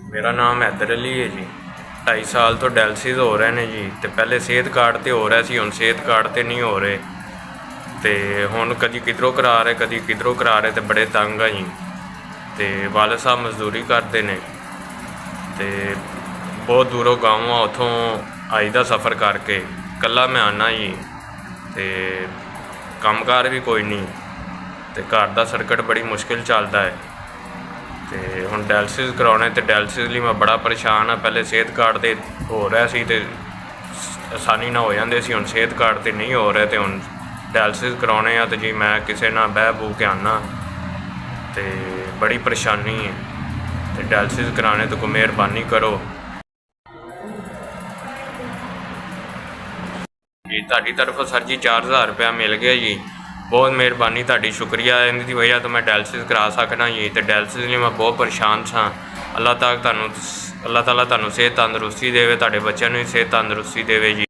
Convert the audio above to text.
ਮੇਰਾ ਨਾਮ ਹੈਦਰ ਅਲੀ ਹੈ ਜੀ। 2.5 ਸਾਲ ਤੋਂ ਡਾਇਲਸਿਸ ਹੋ ਰਹੇ ਨੇ ਜੀ। ਅਤੇ ਪਹਿਲੇ ਸਿਹਤ ਕਾਰਡ 'ਤੇ ਹੋ ਰਿਹਾ ਸੀ, ਹੁਣ ਸਿਹਤ ਕਾਰਡ 'ਤੇ ਨਹੀਂ ਹੋ ਰਹੇ। ਅਤੇ ਹੁਣ ਕਦੀ ਕਿੱਧਰੋਂ ਕਰਾ ਰਹੇ, ਕਦੀ ਕਿੱਧਰੋਂ ਕਰਾ ਰਹੇ, ਅਤੇ ਬੜੇ ਤੰਗ ਆ ਜੀ। ਅਤੇ ਵਾਲਦ ਸਾਹਿਬ ਮਜ਼ਦੂਰੀ ਕਰਦੇ ਨੇ ਅਤੇ ਬਹੁਤ ਦੂਰੋਂ ਗਾँਵ ਆ, ਉੱਥੋਂ ਆਈ ਦਾ ਸਫ਼ਰ ਕਰਕੇ ਇਕੱਲਾ ਮੈਂ ਆਉਂਦਾ ਜੀ। ਅਤੇ ਕੰਮਕਾਰ ਵੀ ਕੋਈ ਨਹੀਂ, ਅਤੇ ਘਰ ਦਾ ਸਰਕਟ ਬੜੀ ਮੁਸ਼ਕਿਲ ਚੱਲਦਾ ਹੈ। ਅਤੇ ਹੁਣ ਡਾਇਲਸਿਸ ਕਰਾਉਣੇ, ਅਤੇ ਡਾਇਲਸਿਸ ਲਈ ਮੈਂ ਬੜਾ ਪਰੇਸ਼ਾਨ ਹਾਂ। ਪਹਿਲੇ ਸਿਹਤ ਕਾਰਡ 'ਤੇ ਹੋ ਰਿਹਾ ਸੀ ਅਤੇ ਆਸਾਨੀ ਨਾਲ ਹੋ ਜਾਂਦੇ ਸੀ, ਹੁਣ ਸਿਹਤ ਕਾਰਡ 'ਤੇ ਨਹੀਂ ਹੋ ਰਿਹਾ। ਅਤੇ ਹੁਣ ਡਾਇਲਸਿਸ ਕਰਾਉਣੇ ਆ, ਅਤੇ ਜੀ ਮੈਂ ਕਿਸੇ ਨਾਲ ਬਹਿ ਬੂ ਕੇ ਆਉਂਦਾ ਅਤੇ ਬੜੀ ਪਰੇਸ਼ਾਨੀ ਹੈ। ਅਤੇ ਡਾਇਲਸਿਸ ਕਰਾਉਣੇ ਤੋਂ ਕੋਈ ਮਿਹਰਬਾਨੀ ਕਰੋ ਜੀ। ਤੁਹਾਡੀ ਤਰਫੋਂ ਸਰ ਜੀ 4000 ਰੁਪਇਆ ਮਿਲ ਗਿਆ ਜੀ। ਬਹੁਤ ਮਿਹਰਬਾਨੀ ਤੁਹਾਡੀ, ਸ਼ੁਕਰੀਆ। ਇਹਨਾਂ ਦੀ ਵਜ੍ਹਾ ਤੋਂ ਮੈਂ ਡਾਇਲਸਿਸ ਕਰਾ ਸਕਦਾ ਜੀ। ਅਤੇ ਡਾਇਲਸਿਸ ਲਈ ਮੈਂ ਬਹੁਤ ਪਰੇਸ਼ਾਨ ਸਾਂ। ਅੱਲਾਹ ਤਾਲਾ ਤੁਹਾਨੂੰ ਸਿਹਤ ਤੰਦਰੁਸਤੀ ਦੇਵੇ, ਤੁਹਾਡੇ ਬੱਚਿਆਂ ਨੂੰ ਵੀ ਸਿਹਤ ਤੰਦਰੁਸਤੀ ਦੇਵੇ ਜੀ।